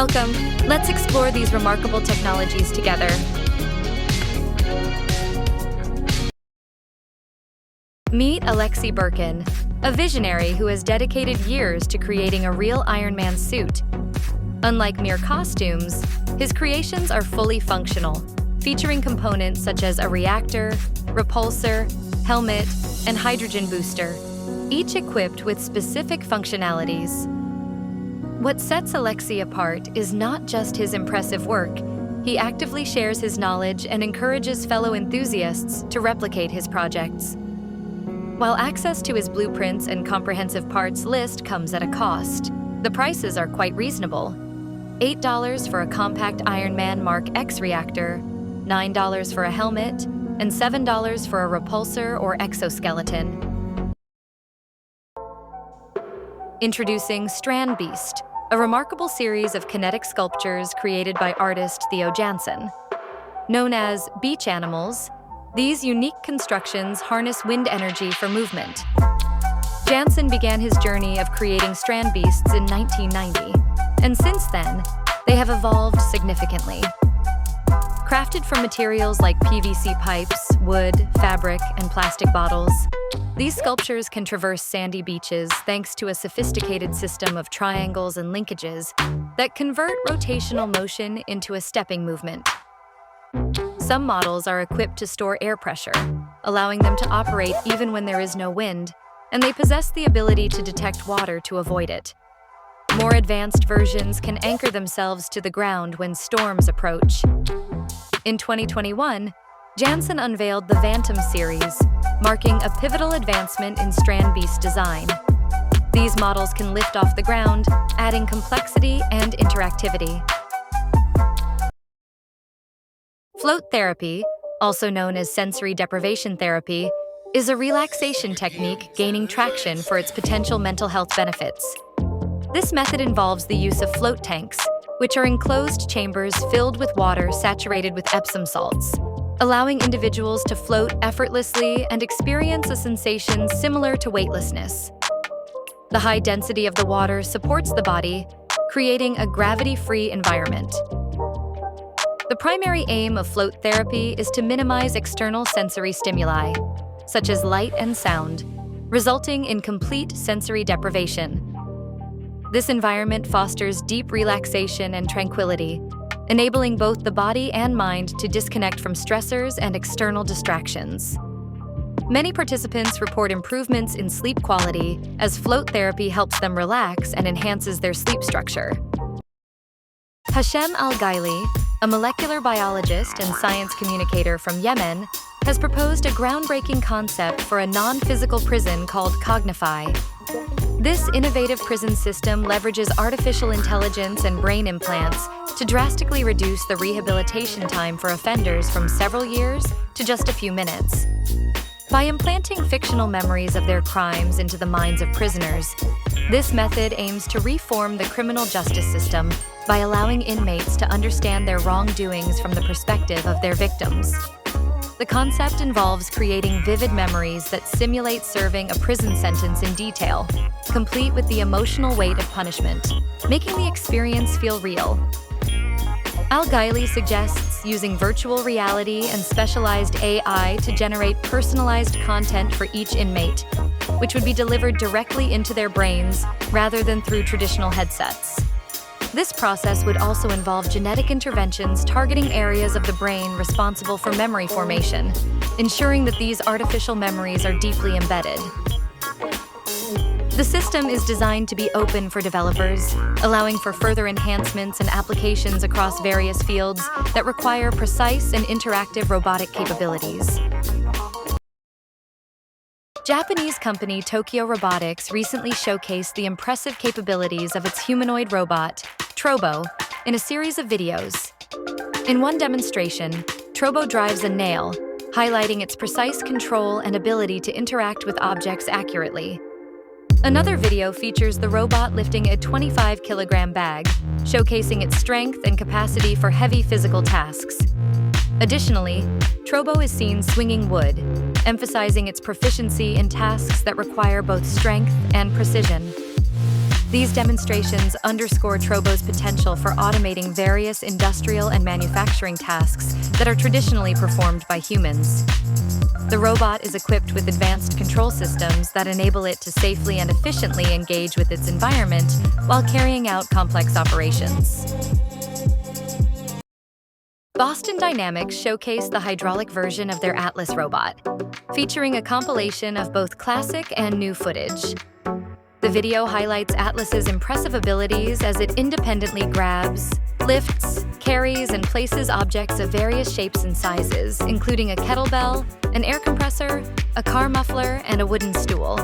Welcome. Let's explore these remarkable technologies together. Meet Alexei Birkin, a visionary who has dedicated years to creating a real Iron Man suit. Unlike mere costumes, his creations are fully functional, featuring components such as a reactor, repulsor, helmet, and hydrogen booster, each equipped with specific functionalities. What sets Alexei apart is not just his impressive work. He actively shares his knowledge and encourages fellow enthusiasts to replicate his projects. While access to his blueprints and comprehensive parts list comes at a cost, the prices are quite reasonable. $8 for a compact Iron Man Mark X reactor, $9 for a helmet, and $7 for a repulsor or exoskeleton. Introducing Strand Beast, a remarkable series of kinetic sculptures created by artist Theo Jansen. Known as beach animals, these unique constructions harness wind energy for movement. Jansen began his journey of creating strand beasts in 1990, and since then, they have evolved significantly. Crafted from materials like PVC pipes, wood, fabric, and plastic bottles, these sculptures can traverse sandy beaches thanks to a sophisticated system of triangles and linkages that convert rotational motion into a stepping movement. Some models are equipped to store air pressure, allowing them to operate even when there is no wind, and they possess the ability to detect water to avoid it. More advanced versions can anchor themselves to the ground when storms approach. In 2021, Jansen unveiled the Phantom series, marking a pivotal advancement in strand beast design. These models can lift off the ground, adding complexity and interactivity. Float therapy, also known as sensory deprivation therapy, is a relaxation technique gaining traction for its potential mental health benefits. This method involves the use of float tanks, which are enclosed chambers filled with water saturated with Epsom salts, allowing individuals to float effortlessly and experience a sensation similar to weightlessness. The high density of the water supports the body, creating a gravity-free environment. The primary aim of float therapy is to minimize external sensory stimuli, such as light and sound, resulting in complete sensory deprivation. This environment fosters deep relaxation and tranquility, enabling both the body and mind to disconnect from stressors and external distractions. Many participants report improvements in sleep quality as float therapy helps them relax and enhances their sleep structure. Hashem Al-Ghaili, a molecular biologist and science communicator from Yemen, has proposed a groundbreaking concept for a non-physical prison called Cognify. This innovative prison system leverages artificial intelligence and brain implants to drastically reduce the rehabilitation time for offenders from several years to just a few minutes. By implanting fictional memories of their crimes into the minds of prisoners, this method aims to reform the criminal justice system by allowing inmates to understand their wrongdoings from the perspective of their victims. The concept involves creating vivid memories that simulate serving a prison sentence in detail, complete with the emotional weight of punishment, making the experience feel real. Al-Ghaili suggests using virtual reality and specialized AI to generate personalized content for each inmate, which would be delivered directly into their brains rather than through traditional headsets. This process would also involve genetic interventions targeting areas of the brain responsible for memory formation, ensuring that these artificial memories are deeply embedded. The system is designed to be open for developers, allowing for further enhancements and applications across various fields that require precise and interactive robotic capabilities. Japanese company Tokyo Robotics recently showcased the impressive capabilities of its humanoid robot, Trobo, in a series of videos. In one demonstration, Trobo drives a nail, highlighting its precise control and ability to interact with objects accurately. Another video features the robot lifting a 25-kilogram bag, showcasing its strength and capacity for heavy physical tasks. Additionally, Trobo is seen swinging wood, emphasizing its proficiency in tasks that require both strength and precision. These demonstrations underscore Trobo's potential for automating various industrial and manufacturing tasks that are traditionally performed by humans. The robot is equipped with advanced control systems that enable it to safely and efficiently engage with its environment while carrying out complex operations. Boston Dynamics showcased the hydraulic version of their Atlas robot, featuring a compilation of both classic and new footage. The video highlights Atlas's impressive abilities as it independently grabs, lifts, carries, and places objects of various shapes and sizes, including a kettlebell, an air compressor, a car muffler, and a wooden stool.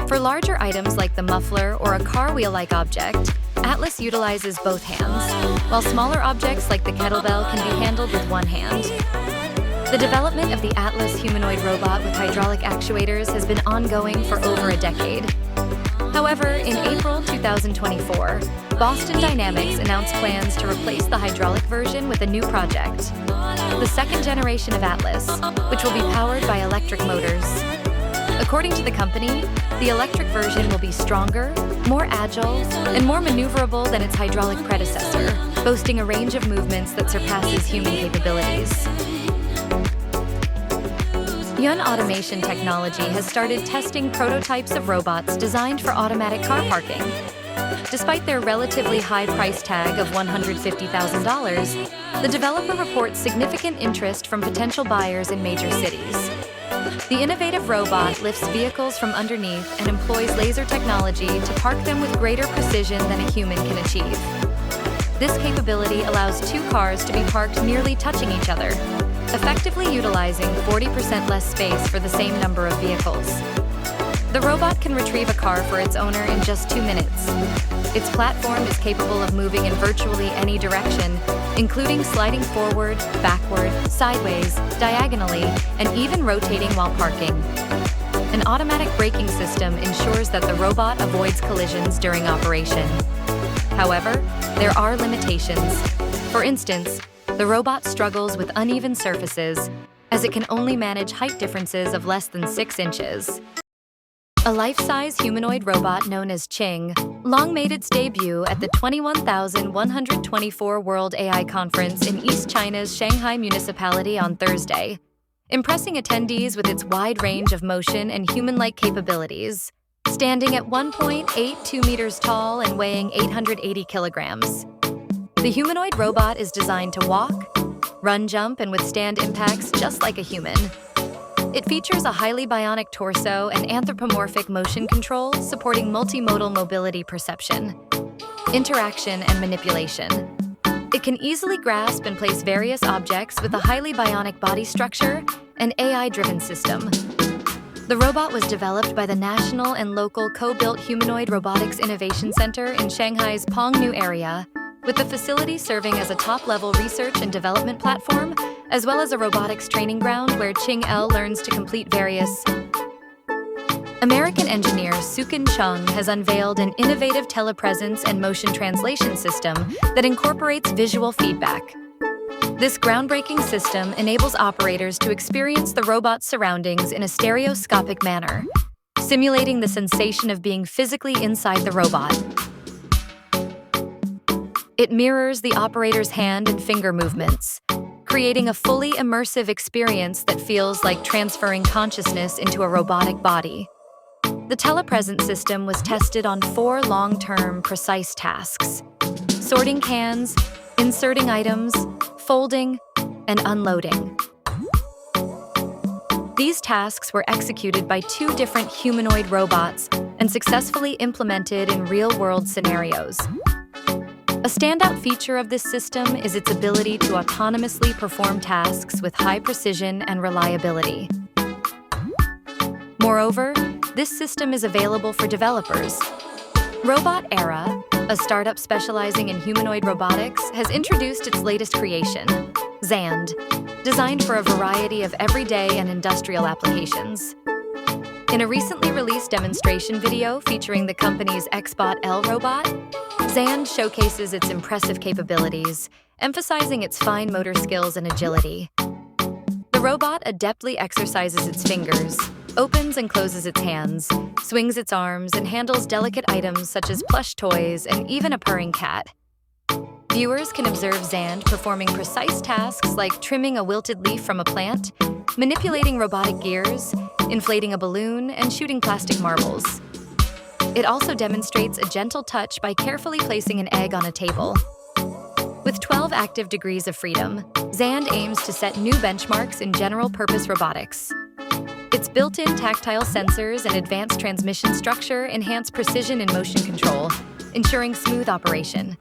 For larger items like the muffler or a car wheel-like object, Atlas utilizes both hands, while smaller objects like the kettlebell can be handled with one hand. The development of the Atlas humanoid robot with hydraulic actuators has been ongoing for over a decade. However, in April 2024, Boston Dynamics announced plans to replace the hydraulic version with a new project, the second generation of Atlas, which will be powered by electric motors. According to the company, the electric version will be stronger, more agile, and more maneuverable than its hydraulic predecessor, boasting a range of movements that surpasses human capabilities. Yun Automation Technology has started testing prototypes of robots designed for automatic car parking. Despite their relatively high price tag of $150,000, the developer reports significant interest from potential buyers in major cities. The innovative robot lifts vehicles from underneath and employs laser technology to park them with greater precision than a human can achieve. This capability allows two cars to be parked nearly touching each other, effectively utilizing 40% less space for the same number of vehicles. The robot can retrieve a car for its owner in just 2 minutes. Its platform is capable of moving in virtually any direction, including sliding forward, backward, sideways, diagonally, and even rotating while parking. An automatic braking system ensures that the robot avoids collisions during operation. However, there are limitations. For instance, the robot struggles with uneven surfaces, as it can only manage height differences of less than 6 inches. A life-size humanoid robot known as Ching long made its debut at the 21,124 World AI Conference in East China's Shanghai municipality on Thursday, impressing attendees with its wide range of motion and human-like capabilities, standing at 1.82 meters tall and weighing 880 kilograms. The humanoid robot is designed to walk, run, jump, and withstand impacts just like a human. It features a highly bionic torso and anthropomorphic motion control supporting multimodal mobility perception, interaction, and manipulation. It can easily grasp and place various objects with a highly bionic body structure and AI-driven system. The robot was developed by the national and local co-built Humanoid Robotics Innovation Center in Shanghai's Pengnu area, with the facility serving as a top-level research and development platform, as well as a robotics training ground where Ching L learns to complete various. American engineer Sukin Chung has unveiled an innovative telepresence and motion translation system that incorporates visual feedback. This groundbreaking system enables operators to experience the robot's surroundings in a stereoscopic manner, simulating the sensation of being physically inside the robot. It mirrors the operator's hand and finger movements, creating a fully immersive experience that feels like transferring consciousness into a robotic body. The telepresence system was tested on 4 long-term, precise tasks: sorting cans, inserting items, folding, and unloading. These tasks were executed by 2 different humanoid robots and successfully implemented in real-world scenarios. A standout feature of this system is its ability to autonomously perform tasks with high precision and reliability. Moreover, this system is available for developers. Robot Era, a startup specializing in humanoid robotics, has introduced its latest creation, Zand, designed for a variety of everyday and industrial applications. In a recently released demonstration video featuring the company's XBot L robot, Zand showcases its impressive capabilities, emphasizing its fine motor skills and agility. The robot adeptly exercises its fingers, opens and closes its hands, swings its arms, and handles delicate items such as plush toys and even a purring cat. Viewers can observe Zand performing precise tasks like trimming a wilted leaf from a plant, manipulating robotic gears, inflating a balloon, and shooting plastic marbles. It also demonstrates a gentle touch by carefully placing an egg on a table. With 12 active degrees of freedom, Zand aims to set new benchmarks in general-purpose robotics. Its built-in tactile sensors and advanced transmission structure enhance precision in motion control, ensuring smooth operation.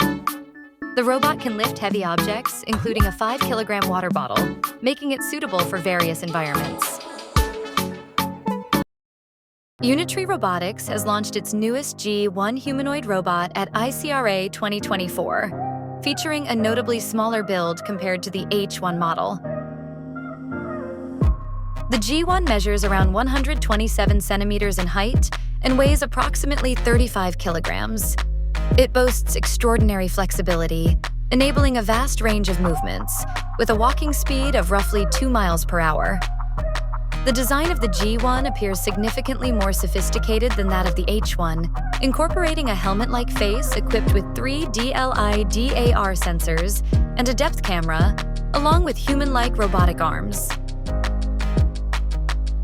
The robot can lift heavy objects, including a 5-kilogram water bottle, making it suitable for various environments. Unitree Robotics has launched its newest G1 humanoid robot at ICRA 2024, featuring a notably smaller build compared to the H1 model. The G1 measures around 127 centimeters in height and weighs approximately 35 kilograms. It boasts extraordinary flexibility, enabling a vast range of movements, with a walking speed of roughly 2 miles per hour. The design of the G1 appears significantly more sophisticated than that of the H1, incorporating a helmet-like face equipped with 3 DLI-DAR sensors and a depth camera, along with human-like robotic arms.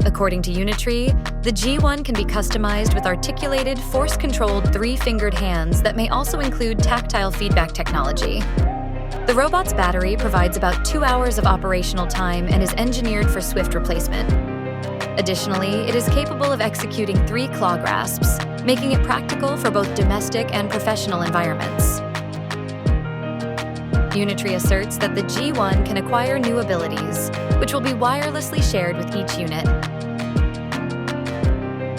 According to Unitree, the G1 can be customized with articulated, force-controlled 3-fingered hands that may also include tactile feedback technology. The robot's battery provides about 2 hours of operational time and is engineered for swift replacement. Additionally, it is capable of executing 3 claw grasps, making it practical for both domestic and professional environments. Unitree asserts that the G1 can acquire new abilities, which will be wirelessly shared with each unit.